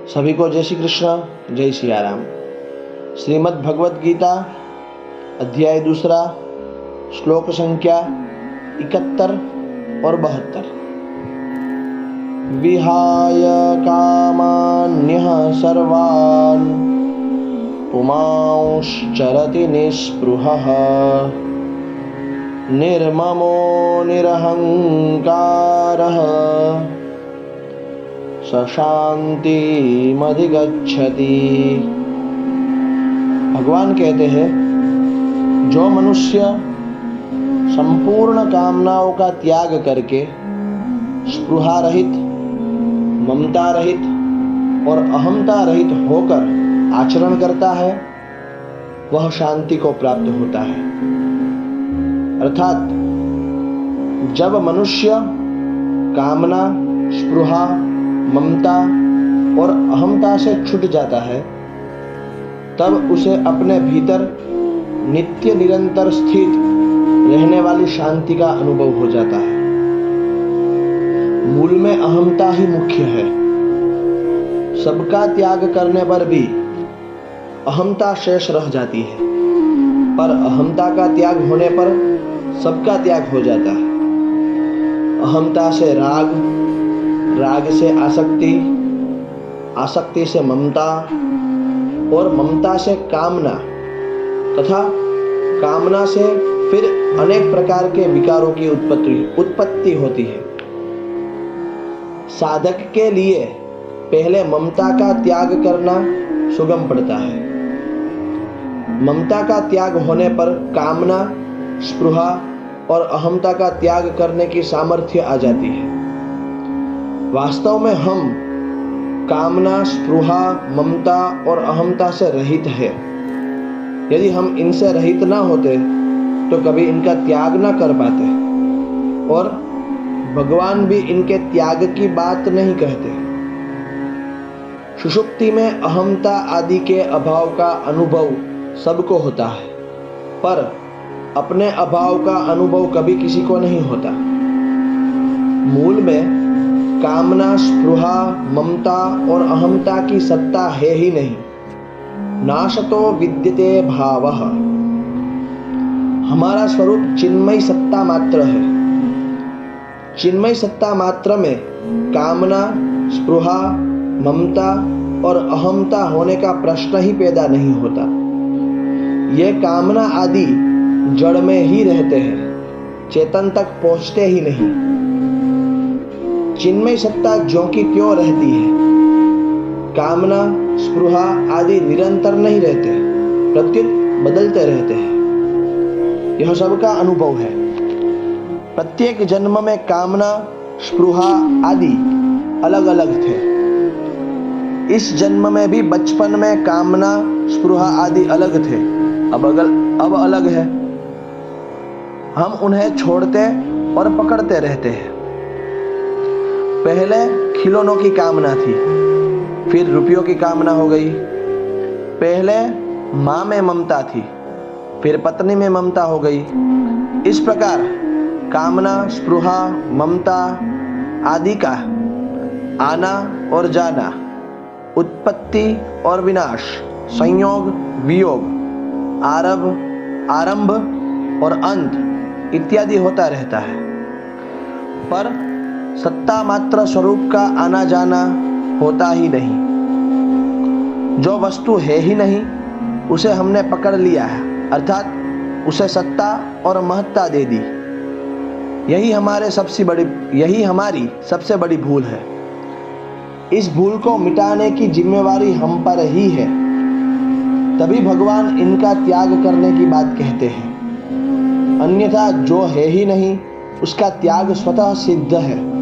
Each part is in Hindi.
सभी को जय श्री कृष्ण, जय सिया राम। श्रीमद् भगवत गीता अध्याय 2, श्लोक संख्या 71 और 72। विहाय कामान्यः सर्वान् पुमांश्चरति निःस्पृहः निर्ममो निरहंकारः शांतिमधिगच्छति। भगवान कहते हैं, जो मनुष्य संपूर्ण कामनाओं का त्याग करके स्पृहा रहित, ममता रहित और अहंता रहित होकर आचरण करता है, वह शांति को प्राप्त होता है। अर्थात जब मनुष्य कामना, स्पृहा, ममता और अहंता से छूट जाता है, तब उसे अपने भीतर नित्य निरंतर स्थित रहने वाली शांति का अनुभव हो जाता है। मूल में अहंता ही मुख्य है। सबका त्याग करने पर भी अहंता शेष रह जाती है, पर अहंता का त्याग होने पर सबका त्याग हो जाता है। अहंता से राग, राग से आसक्ति, आसक्ति से ममता और ममता से कामना तथा कामना से फिर अनेक प्रकार के विकारों की उत्पत्ति होती है। साधक के लिए पहले ममता का त्याग करना सुगम पड़ता है। ममता का त्याग होने पर कामना, स्पृहा और अहंता का त्याग करने की सामर्थ्य आ जाती है। वास्तव में हम कामना, स्पृहा, ममता और अहंता से रहित है। यदि हम इनसे रहित ना होते तो कभी इनका त्याग ना कर पाते, और भगवान भी इनके त्याग की बात नहीं कहते। सुषुप्ति में अहंता आदि के अभाव का अनुभव सबको होता है, पर अपने अभाव का अनुभव कभी किसी को नहीं होता। मूल में कामना, स्पृहा, ममता और अहंता की सत्ता है ही नहीं। नाशतो विद्यते भावः। हमारा स्वरूप चिन्मय सत्ता मात्र है। चिन्मय सत्ता मात्र में कामना, स्पृहा, ममता और अहंता होने का प्रश्न ही पैदा नहीं होता। ये कामना आदि जड़ में ही रहते हैं, चेतन तक पहुंचते ही नहीं। चिन्मय सत्ता ज्यों की त्यों रहती है। कामना, स्पृहा आदि निरंतर नहीं रहते, प्रत्युत बदलते रहते हैं। यह सबका अनुभव है। प्रत्येक जन्म में कामना, स्पृहा आदि अलग अलग थे। इस जन्म में भी बचपन में कामना, स्पृहा आदि अलग थे, अब अलग है। हम उन्हें छोड़ते और पकड़ते रहते हैं। पहले खिलौनों की कामना थी, फिर रुपयों की कामना हो गई। पहले माँ में ममता थी, फिर पत्नी में ममता हो गई। इस प्रकार कामना, स्पृहा, ममता आदि का आना और जाना, उत्पत्ति और विनाश, संयोग, वियोग, आरंभ और अंत इत्यादि होता रहता है। पर सत्ता मात्र स्वरूप का आना जाना होता ही नहीं। जो वस्तु है ही नहीं, उसे हमने पकड़ लिया है, अर्थात उसे सत्ता और महत्ता दे दी। यही हमारी सबसे बड़ी भूल है। इस भूल को मिटाने की जिम्मेवारी हम पर ही है। तभी भगवान इनका त्याग करने की बात कहते हैं। अन्यथा जो है ही नहीं, उसका त्याग स्वतः सिद्ध है।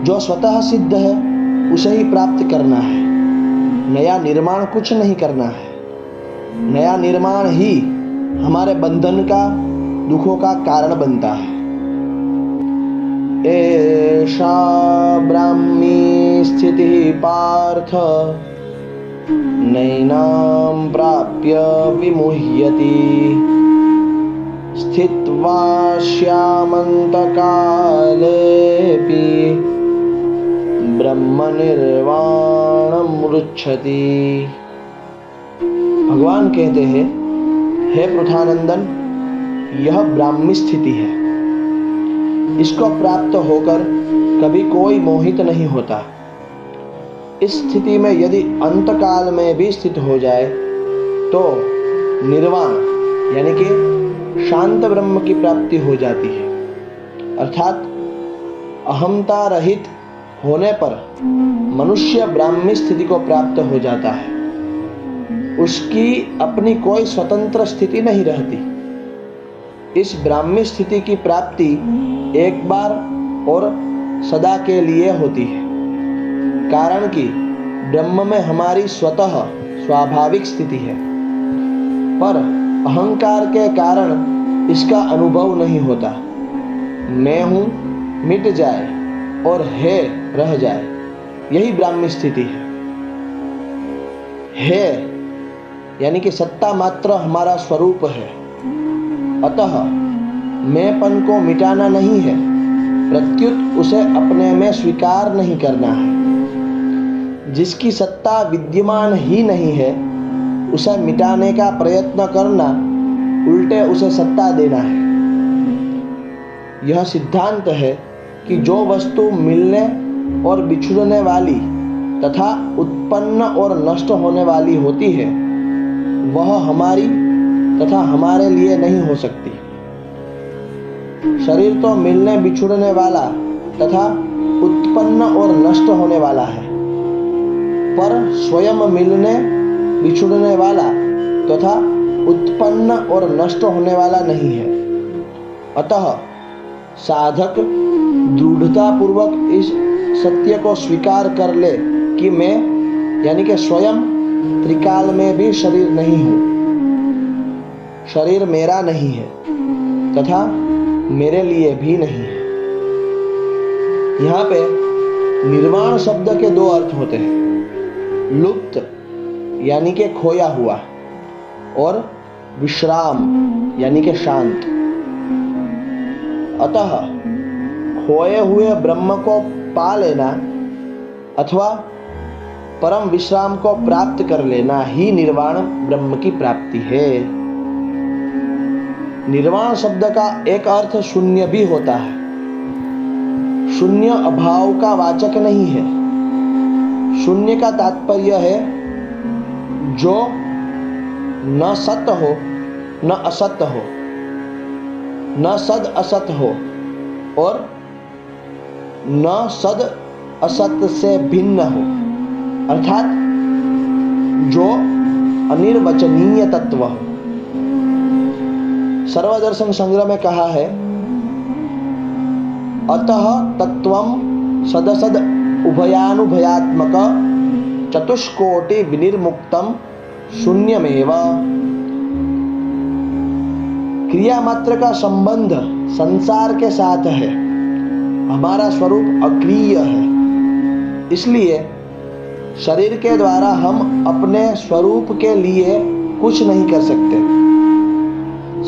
जो स्वतः सिद्ध है उसे ही प्राप्त करना है। नया निर्माण कुछ नहीं करना है। नया निर्माण ही हमारे बंधन का, दुखों का कारण बनता है। एषा ब्राह्मी स्थितिः पार्थ नैनां प्राप्य विमुह्यति स्थित्वा श्यामन्तकालेऽपि ब्रह्मनिर्वाणमश्नुते। मुरुच्छति। भगवान कहते हैं, हे पृथानंदन, यह ब्राह्मी स्थिति है। इसको प्राप्त होकर कभी कोई मोहित नहीं होता। इस स्थिति में यदि अंतकाल में भी स्थित हो जाए तो निर्वाण यानी कि शांत ब्रह्म की प्राप्ति हो जाती है। अर्थात अहंता रहित होने पर मनुष्य ब्राह्मी स्थिति को प्राप्त हो जाता है। उसकी अपनी कोई स्वतंत्र स्थिति नहीं रहती। इस ब्राह्मी स्थिति की प्राप्ति एक बार और सदा के लिए होती है, कारण कि ब्रह्म में हमारी स्वतः स्वाभाविक स्थिति है, पर अहंकार के कारण इसका अनुभव नहीं होता। मैं हूं मिट जाए और है रह जाए, यही ब्राह्मी स्थिति है यानी कि सत्ता मात्र हमारा स्वरूप है। अतः मैंपन को मिटाना नहीं है, प्रत्युत उसे अपने में स्वीकार नहीं करना है। जिसकी सत्ता विद्यमान ही नहीं है, उसे मिटाने का प्रयत्न करना उल्टे उसे सत्ता देना है। यह सिद्धांत है कि जो वस्तु मिलने और बिछुड़ने वाली तथा उत्पन्न और नष्ट होने वाली होती है, वह हमारी तथा हमारे लिए नहीं हो सकती। शरीर तो मिलने बिछुड़ने वाला तथा उत्पन्न और नष्ट होने वाला है, पर स्वयं मिलने बिछुड़ने वाला तथा उत्पन्न और नष्ट होने वाला नहीं है। अतः साधक दृढ़ता पूर्वक इस सत्य को स्वीकार कर ले कि मैं यानी कि स्वयं त्रिकाल में भी शरीर नहीं हूं, शरीर मेरा नहीं है तथा मेरे लिए भी नहीं है। यहाँ पे निर्वाण शब्द के दो अर्थ होते हैं, लुप्त यानी कि खोया हुआ और विश्राम यानी कि शांत। अतः खोए हुए ब्रह्म को पा लेना अथवा परम विश्राम को प्राप्त कर लेना ही निर्वाण ब्रह्म की प्राप्ति है। निर्वाण शब्द का एक अर्थ शून्य भी होता है। शून्य अभाव का वाचक नहीं है। शून्य का तात्पर्य है जो न सत हो न असत हो, न सद असत हो और न सद असत से भिन्न हो, अर्थात जो अनिर्वचनीय तत्व हो। सर्वदर्शन संग्रह में कहा है, अतः तत्वं सदसद उभयानुभयात्मक चतुष्कोटि विनिर्मुक्तम शून्यमेव। क्रिया मात्र का संबंध संसार के साथ है। हमारा स्वरूप अक्रिय है, इसलिए शरीर के द्वारा हम अपने स्वरूप के लिए कुछ नहीं कर सकते।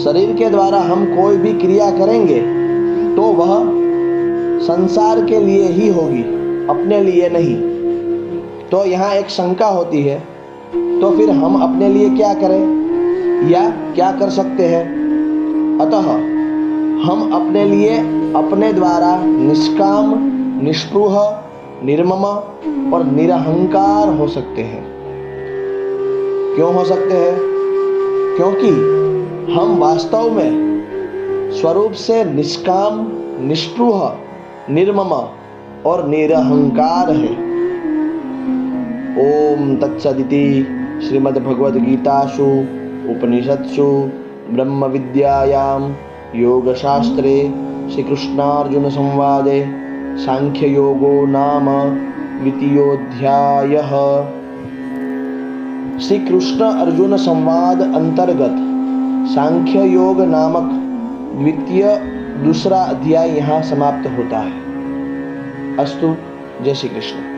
शरीर के द्वारा हम कोई भी क्रिया करेंगे तो वह संसार के लिए ही होगी, अपने लिए नहीं। तो यहाँ एक शंका होती है, तो फिर हम अपने लिए क्या करें या क्या कर सकते हैं? अतः हम अपने लिए अपने द्वारा निष्काम, निष्पृह, निर्मम और निरहंकार हो सकते हैं। क्यों हो सकते हैं? क्योंकि हम वास्तव में स्वरूप से निष्काम, निष्पृह, निर्मम और निरहंकार है। ओम तत्सदिति श्रीमद्भगवद्गीतासु उपनिषत्सु ब्रह्म विद्यायां योगशास्त्रे श्रीकृष्णार्जुन संवादे सांख्य योगो नाम द्वितीयोऽध्यायः। श्री कृष्ण अर्जुन संवाद अंतर्गत सांख्य योग नामक दूसरा अध्याय यहाँ समाप्त होता है। अस्तु। जय श्री कृष्ण।